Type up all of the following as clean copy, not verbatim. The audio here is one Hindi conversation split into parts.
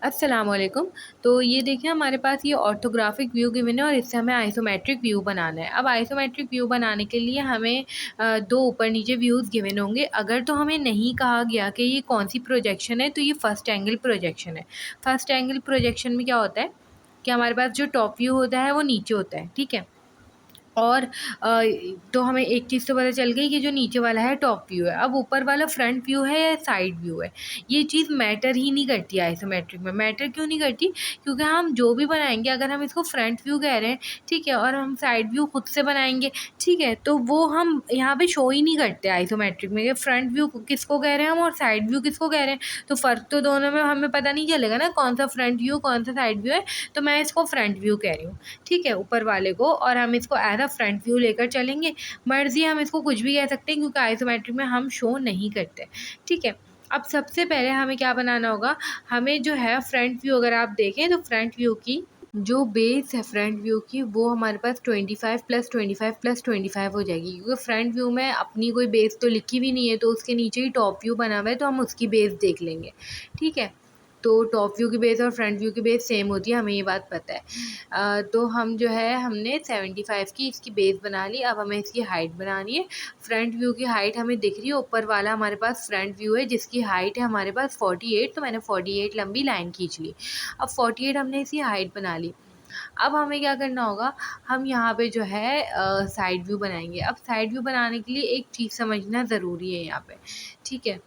अस्सलामुअलैकुम। तो ये देखिए हमारे पास ये ऑर्थोग्राफ़िक व्यू गिवन है और इससे हमें आइसोमेट्रिक व्यू बनाना है। अब आइसोमेट्रिक व्यू बनाने के लिए हमें 2 ऊपर-नीचे व्यूज़ गिवन होंगे। अगर तो हमें नहीं कहा गया कि ये कौन-सी प्रोजेक्शन है, तो ये फर्स्ट एंगल प्रोजेक्शन है। फर्स्ट एंगल प्रोजेक्शन में क्या होता है कि हमारे पास जो टॉप व्यू होता है वो नीचे होता है, ठीक है? और तो हमें एक चीज़ तो पता चल गई कि जो नीचे वाला है टॉप व्यू है। अब ऊपर वाला फ्रंट व्यू है या साइड व्यू है, ये चीज़ मैटर ही नहीं करती आइसोमेट्रिक में। मैटर क्यों नहीं करती? क्योंकि हम जो भी बनाएँगे, अगर हम इसको फ्रंट व्यू कह रहे हैं, ठीक है? और हम साइड व्यू खुद से बनाएँगे, ठीक है? तो वो हम यहाँ पे शो ही नहीं करते आइसोमेट्रिक में कि फ्रंट व्यू किसको कह रहे हैं हम और साइड व्यू किसको कह रहे हैं। तो फ़र्क तो दोनों में हमें पता नहीं चलेगा ना, कौन-सा फ्रंट व्यू, कौन-सा साइड व्यू है। तो मैं इसको फ्रंट व्यू कह रही हूँ, ठीक है, ऊपर वाले को, और हम इसको एज़ अ फ्रंट व्यू लेकर चलेंगे। मर्ज़ी हम इसको कुछ भी कह सकते हैं क्योंकि आइसोमेट्रिक में हम शो नहीं करते, ठीक है। अब सबसे पहले हमें क्या बनाना होगा, हमें जो है फ्रंट व्यू अगर आप देखें तो फ्रंट व्यू की जो बेस है फ्रंट व्यू की वो हमारे पास 25 + 25 + 25 हो जाएगी, क्योंकि फ्रंट व्यू में अपनी कोई बेस तो लिखी भी नहीं है, तो उसके नीचे ही टॉप व्यू बना हुआ है, तो हम उसकी बेस देख लेंगे, ठीक है। तो टॉप व्यू की बेस और फ्रंट व्यू की बेस सेम होती है, हमें ये बात पता है। तो हम जो है हमने 75 की इसकी बेस बना ली। अब हमें इसकी हाइट बनानी है। फ्रंट व्यू की हाइट हमें दिख रही है, ऊपर वाला हमारे पास फ्रंट व्यू है जिसकी हाइट है हमारे पास 48, तो मैंने 48 लंबी लाइन खींच ली। अब 48 हमने इसकी हाइट बना ली। अब हमें क्या करना होगा, हम यहाँ पे जो है साइड व्यू बनाएँगे। अब साइड व्यू बनाने के लिए एक चीज़ समझना ज़रूरी है यहाँ पे, ठीक है?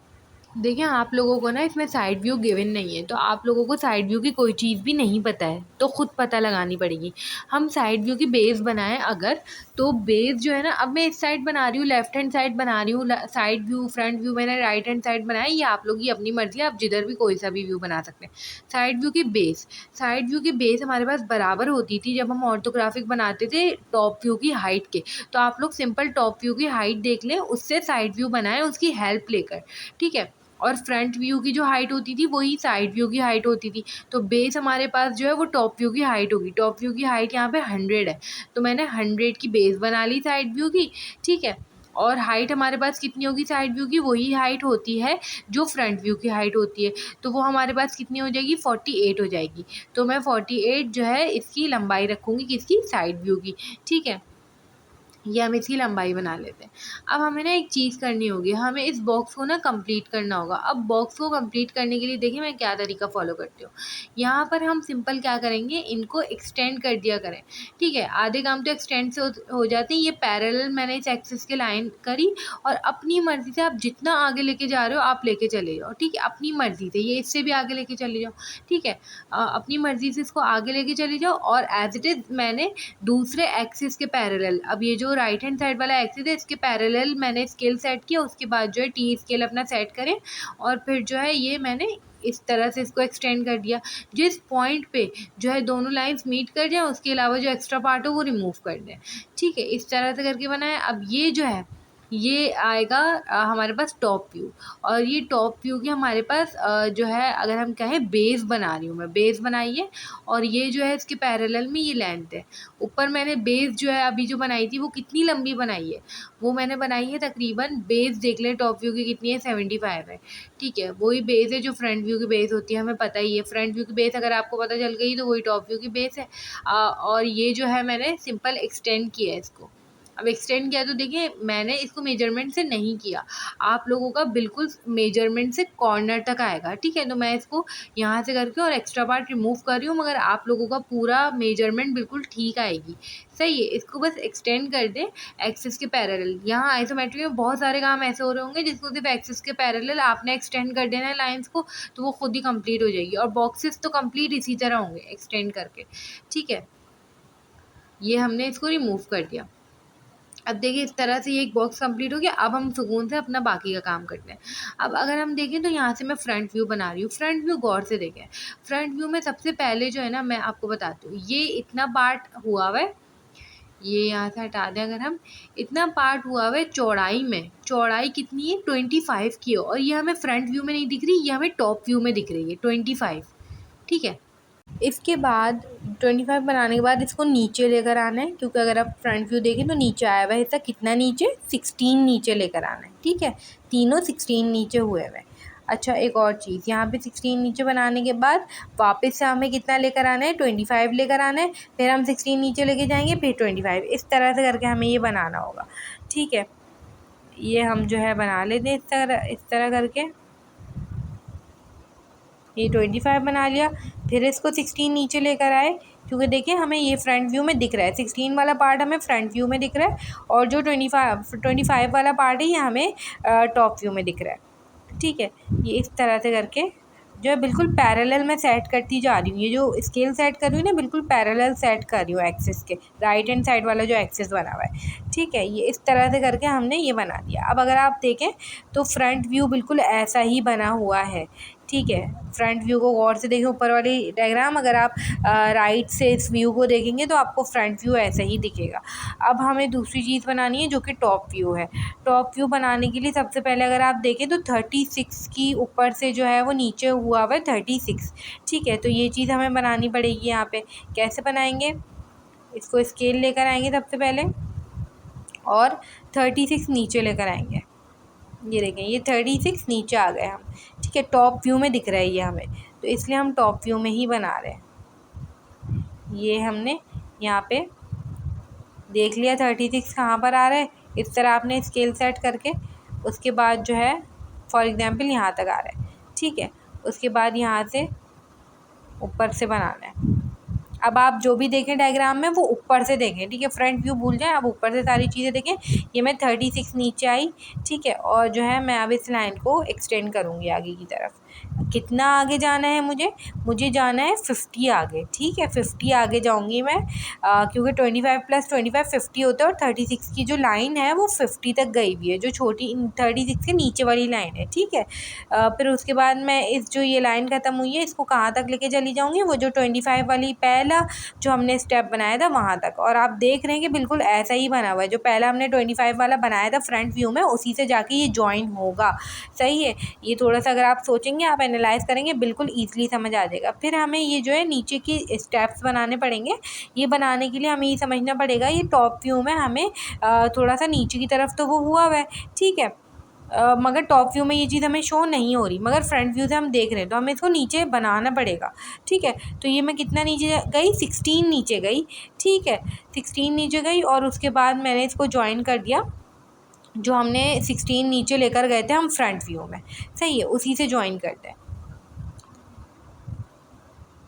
देखिए, आप लोगों को ना इसमें साइड व्यू गिवन नहीं है, तो आप लोगों को साइड व्यू की कोई चीज़ भी नहीं पता है, तो खुद पता लगानी पड़ेगी। हम साइड व्यू की बेस बनाएँ अगर, तो बेस जो है ना, अब मैं इस साइड बना रही हूँ, लेफ्ट हैंड साइड बना रही हूँ, साइड व्यू, फ्रंट व्यू मैंने राइट हैंड साइड बनाया, ये आप लोग की अपनी मर्ज़ी है, आप जिधर भी कोई सा भी व्यू बना सकते हैं। साइड व्यू की बेस हमारे पास बराबर होती थी जब हम ऑर्थोग्राफ़िक बनाते थे टॉप व्यू की हाइट के। तो आप लोग सिंपल टॉप व्यू की हाइट देख लें, उससे साइड व्यू बनाएँ उसकी हेल्प लेकर, ठीक है? और फ्रंट व्यू की जो हाइट होती थी वही साइड व्यू की हाइट होती थी। तो बेस हमारे पास जो है वो टॉप व्यू की हाइट होगी। टॉप व्यू की हाइट यहाँ पे 100 है, तो मैंने 100 की बेस बना ली साइड व्यू की, ठीक है। और हाइट हमारे पास कितनी होगी साइड व्यू की, वही हाइट होती है जो फ्रंट व्यू की हाइट होती है। तो वो हमारे पास कितनी हो जाएगी, 48 हो जाएगी। तो मैं 48 जो है इसकी लंबाई रखूँगी किसकी, साइड व्यू की, ठीक है। ये हम इसकी लंबाई बना लेते हैं। अब हमें ना एक चीज़ करनी होगी, हमें इस बॉक्स को ना कंप्लीट करना होगा। अब बॉक्स को कंप्लीट करने के लिए देखिए मैं क्या तरीका फ़ॉलो करती हूँ। यहाँ पर हम सिंपल क्या करेंगे, इनको एक्सटेंड कर दिया करें, ठीक है। आधे काम तो एक्सटेंड से हो जाते हैं। ये पैरेलल मैंने इस एक्सिस की लाइन करी और अपनी मर्ज़ी से आप जितना आगे लेके जा रहे हो आप लेके चले जाओ, ठीक है। अपनी मर्ज़ी से ये इससे भी आगे लेके चले जाओ, ठीक है। अपनी मर्ज़ी से इसको आगे लेके चले जाओ और एज़ इट इज़ मैंने दूसरे एक्सिस के पैरेलल, अब ये जो राइट हैंड साइड वाला एक्सिस है इसके पैरेलल मैंने स्केल सेट किया, उसके बाद जो है टी स्केल अपना सेट करें और फिर जो है ये मैंने इस तरह से इसको एक्सटेंड कर दिया। जिस पॉइंट पे जो है दोनों लाइंस मीट कर जाएँ उसके अलावा जो एक्स्ट्रा पार्ट हो वो रिमूव कर दें, ठीक है। इस तरह से करके बनाया। अब ये जो है ये आएगा हमारे पास टॉप व्यू, और ये टॉप व्यू की हमारे पास जो है अगर हम कहें बेस बना रही हूँ मैं, बेस बनाई है और ये जो है इसके पैरेलल में ये लेंथ है। ऊपर मैंने बेस जो है अभी जो बनाई थी वो कितनी लंबी बनाई है, वो मैंने बनाई है तकरीबन, बेस देख लें टॉप व्यू की कितनी है, 75 है, ठीक है। वही बेस है जो फ्रंट व्यू की बेस होती है, हमें पता ही है। फ्रंट व्यू की बेस अगर आपको पता चल गई तो वही टॉप व्यू की बेस है। और ये जो है मैंने सिंपल एक्सटेंड किया है इसको। अब एक्सटेंड किया तो देखिए मैंने इसको मेजरमेंट से नहीं किया, आप लोगों का बिल्कुल मेजरमेंट से कॉर्नर तक आएगा, ठीक है। तो मैं इसको यहाँ से करके और एक्स्ट्रा पार्ट रिमूव कर रही हूँ, मगर आप लोगों का पूरा मेजरमेंट बिल्कुल ठीक आएगी, सही है। इसको बस एक्सटेंड कर दें एक्सिस के पैरेलल। यहाँ आइसोमेट्री में बहुत सारे काम ऐसे हो रहे होंगे जिसको सिर्फ एक्सिस के पैरेलल आपने एक्सटेंड कर देना है लाइंस को, तो वो खुद ही कंप्लीट हो जाएगी। और बॉक्सेस तो कंप्लीट इसी तरह होंगे एक्सटेंड करके, ठीक है। ये हमने इसको रिमूव कर दिया। अब देखिए इस तरह से ये एक बॉक्स कंप्लीट हो गया। अब हम सुकून से अपना बाकी का काम करते हैं। अब अगर हम देखें तो यहाँ से मैं फ्रंट व्यू बना रही हूँ। फ्रंट व्यू गौर से देखें। फ्रंट व्यू में सबसे पहले जो है ना, मैं आपको बताती हूँ, ये इतना पार्ट हुआ हुआ है, ये यहाँ से हटा दें अगर हम, इतना पार्ट हुआ हुआ है चौड़ाई में। चौड़ाई कितनी है, 25 की है, और ये हमें फ्रंट व्यू में नहीं दिख रही, ये हमें टॉप व्यू में दिख रही है 25, ठीक है। इसके बाद 25 बनाने के बाद इसको नीचे लेकर आना है, क्योंकि अगर आप फ्रंट व्यू देखें तो नीचे आया हुआ हिस्सा कितना नीचे, 16 नीचे लेकर आना है, ठीक है। तीनों 16 नीचे हुए हुए हैं। अच्छा एक और चीज़, यहाँ पे 16 नीचे बनाने के बाद वापस से हमें कितना लेकर आना है, 25 लेकर आना है। फिर हम 16 नीचे लेके जाएंगे, फिर 25, इस तरह से करके हमें ये बनाना होगा। ठीक है, ये हम जो है बना लेते हैं इस तरह करके। ये 25 बना लिया। फिर इसको 16 नीचे लेकर आए, क्योंकि देखिए हमें ये फ्रंट व्यू में दिख रहा है, 16 वाला पार्ट हमें फ्रंट व्यू में दिख रहा है, और जो 25 वाला पार्ट है ये हमें टॉप व्यू में दिख रहा है। ठीक है, ये इस तरह से करके जो है बिल्कुल पैरेलल में सेट करती जा रही हूँ। ये जो स्केल सेट कर रही हूँ ना, बिल्कुल पैरेलल सेट कर रही हूँ एक्सिस के, राइट हैंड साइड वाला जो एक्सिस बना हुआ है। ठीक है, ये इस तरह से करके हमने ये बना दिया। अब अगर आप देखें तो फ्रंट व्यू बिल्कुल ऐसा ही बना हुआ है। ठीक है, फ्रंट व्यू को गौर से देखें, ऊपर वाली डायग्राम, अगर आप राइट से इस व्यू को देखेंगे तो आपको फ्रंट व्यू ऐसा ही दिखेगा। अब हमें दूसरी चीज़ बनानी है जो कि टॉप व्यू है। टॉप व्यू बनाने के लिए सबसे पहले अगर आप देखें तो 36 की ऊपर से जो है वो नीचे हुआ है 36। ठीक है, तो ये चीज़ हमें बनानी पड़ेगी। यहाँ पे कैसे बनाएंगे, इसको स्केल लेकर आएंगे सबसे पहले और 36 नीचे लेकर आएंगे। ये देखें, ये 36 नीचे आ गए हम। ठीक है, टॉप व्यू में दिख रहा है ये हमें, तो इसलिए हम टॉप व्यू में ही बना रहे हैं। ये हमने यहाँ पे देख लिया 36 कहाँ पर आ रहा है। इस तरह आपने स्केल सेट करके उसके बाद जो है फॉर एग्जांपल यहाँ तक आ रहा है। ठीक है, उसके बाद यहाँ से ऊपर से बनाना है। अब आप जो भी देखें डायग्राम में वो ऊपर से देखें। ठीक है, फ्रंट व्यू भूल जाएं, अब ऊपर से सारी चीज़ें देखें। ये मैं 36 नीचे आई। ठीक है, और जो है मैं अब इस लाइन को एक्सटेंड करूँगी आगे की तरफ। कितना आगे जाना है मुझे जाना है 50 आगे। ठीक है, 50 आगे जाऊँगी मैं, क्योंकि 25 + 25 50 होता है, और 36 की जो लाइन है वो 50 तक गई हुई है, जो छोटी 36 के नीचे वाली लाइन है। ठीक है, फिर उसके बाद मैं इस जो ये लाइन ख़त्म हुई है इसको कहाँ तक लेके चली जाऊँगी, वो जो 25 वाली पहला जो हमने स्टेप बनाया था वहाँ तक। और आप देख रहे हैं कि बिल्कुल ऐसा ही बना हुआ है, जो पहला हमने 25 वाला बनाया था फ्रंट व्यू में, उसी से जाके ये जॉइन होगा। सही है, ये थोड़ा सा अगर आप सोचेंगे, आप एनालाइज करेंगे, बिल्कुल ईजिली समझ आ जाएगा। फिर हमें ये जो है नीचे की स्टेप्स बनाने पड़ेंगे। ये बनाने के लिए हमें ये समझना पड़ेगा, ये टॉप व्यू में हमें थोड़ा सा नीचे की तरफ तो वो हुआ हुआ है। ठीक है, मगर टॉप व्यू में ये चीज़ हमें शो नहीं हो रही, मगर फ्रंट व्यू से हम देख रहे हैं, तो हमें इसको नीचे बनाना पड़ेगा। ठीक है, तो ये मैं कितना नीचे गई, 16 नीचे गई। ठीक है, 16 नीचे गई, और उसके बाद मैंने इसको जॉइन कर दिया, जो हमने 16 नीचे लेकर गए थे हम फ्रंट व्यू में। सही है, उसी से जॉइन करते हैं।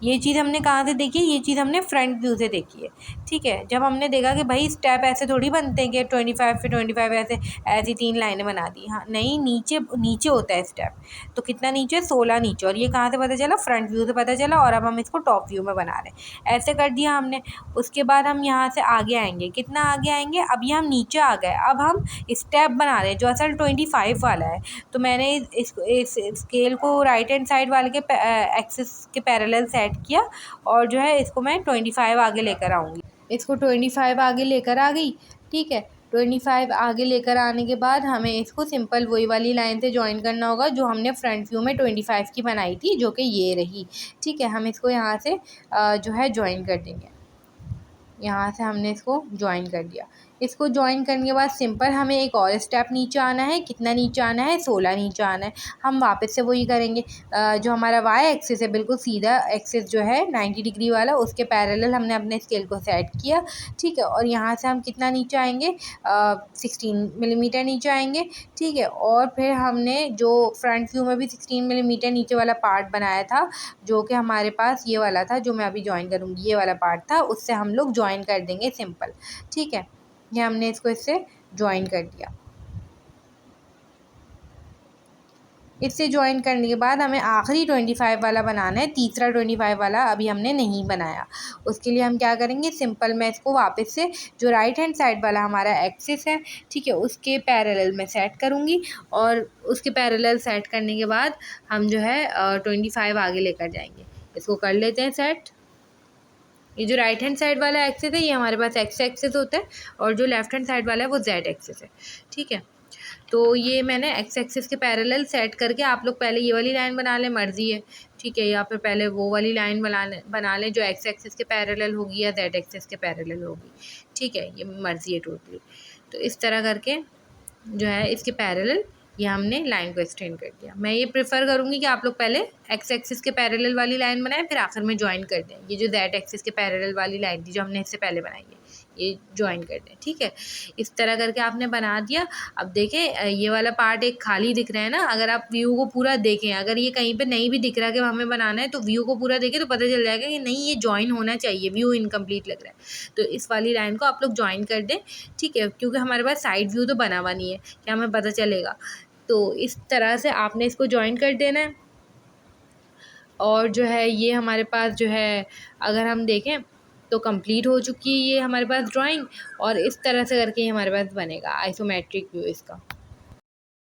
ये चीज़ हमने कहाँ से देखी, ये चीज़ हमने फ्रंट व्यू से देखी है। ठीक है, जब हमने देखा कि भाई स्टेप ऐसे थोड़ी बनते हैं कि 25 फिर 25 ऐसी 3 लाइनें बना दी। हाँ नहीं, नीचे नीचे होता है स्टेप, तो कितना नीचे, 16 नीचे। और ये कहाँ से पता चला, फ्रंट व्यू से पता चला, और अब हम इसको टॉप व्यू में बना रहे हैं। ऐसे कर दिया हमने। उसके बाद हम यहाँ से आगे आएंगे, कितना आगे आएंगे, अब ये हम नीचे आ गए, अब हम स्टेप बना रहे हैं जो असल 25 वाला है। तो मैंने इस स्केल को राइट हैंड साइड वाले के एक्सिस के पैरेलल सेट किया, और जो है इसको मैं 25 आगे लेकर आऊँगी। इसको 25 आगे लेकर आ गई। ठीक है, 25 आगे लेकर आने के बाद हमें इसको सिंपल वही वाली लाइन से जॉइन करना होगा जो हमने फ्रंट व्यू में 25 की बनाई थी, जो कि ये रही। ठीक है, हम इसको यहाँ से जो है जॉइन कर देंगे। यहाँ से हमने इसको जॉइन कर दिया। इसको जॉइन करने के बाद सिंपल हमें एक और स्टेप नीचे आना है। कितना नीचे आना है, 16 नीचे आना है। हम वापस से वही करेंगे, जो हमारा वाई एक्सिस है, बिल्कुल सीधा एक्सिस जो है 90 डिग्री वाला, उसके पैरेलल हमने अपने स्केल को सेट किया। ठीक है, और यहाँ से हम कितना नीचे आएंगे, 16 मिलीमीटर नीचे आएंगे। ठीक है, और फिर हमने जो फ्रंट व्यू में भी 16 मिलीमीटर नीचे वाला पार्ट बनाया था, जो कि हमारे पास ये वाला था, जो मैं अभी जॉइन करूँगी, ये वाला पार्ट था, उससे हम लोग जॉइन कर देंगे सिंपल। ठीक है, ये हमने इसको इससे जॉइन कर दिया। इससे जॉइन करने के बाद हमें आखिरी 25 वाला बनाना है। तीसरा 25 वाला अभी हमने नहीं बनाया। उसके लिए हम क्या करेंगे, सिंपल मैं इसको वापस से जो राइट हैंड साइड वाला हमारा एक्सिस है, ठीक है, उसके पैरेलल में सेट करूँगी, और उसके पैरेलल सेट करने के बाद हम जो है 25 आगे लेकर जाएंगे। इसको कर लेते हैं सेट। ये जो राइट हैंड साइड वाला एक्सिस है ये हमारे पास एक्स एक्सिस होता है, और जो लेफ्ट हैंड साइड वाला है वो जेड एक्सिस है। ठीक है, तो ये मैंने एक्स एक्सिस के पैरेलल सेट करके, आप लोग पहले ये वाली लाइन बना लें, मर्ज़ी है। ठीक है, या फिर पहले वो वाली लाइन बना लें जो एक्स एक्सिस के पैरेलल होगी या जेड एक्सिस के पैरेलल होगी। ठीक है, ये मर्ज़ी है टोटली। तो इस तरह करके जो है इसके पैरेलल ये हमने लाइन को एक्सटेंड कर दिया। मैं ये प्रेफर करूँगी कि आप लोग पहले एक्स एक्सिस के पैरेलल वाली लाइन बनाएं, फिर आखिर में ज्वाइन कर दें। ये जो जेड एक्सिस के पैरेलल वाली लाइन थी जो हमने इससे पहले बनाई है, ये ज्वाइन कर दें, ठीक है। इस तरह करके आपने बना दिया। अब देखें ये वाला पार्ट एक खाली दिख रहा है ना, अगर आप व्यू को पूरा देखें, अगर ये कहीं पे नहीं भी दिख रहा कि हमें बनाना है, तो व्यू को पूरा देखें तो पता चल जाएगा कि नहीं ये ज्वाइन होना चाहिए, व्यू इनकम्प्लीट लग रहा है। तो इस वाली लाइन को आप लोग ज्वाइन कर दें, ठीक है, क्योंकि हमारे पास साइड व्यू तो बना हुआ नहीं है, क्या हमें पता चलेगा। तो इस तरह से आपने इसको ज्वाइन कर देना है। और जो है ये हमारे पास जो है अगर हम देखें तो कंप्लीट हो चुकी है ये हमारे पास ड्राइंग, और इस तरह से करके हमारे पास बनेगा आइसोमेट्रिक व्यू इसका।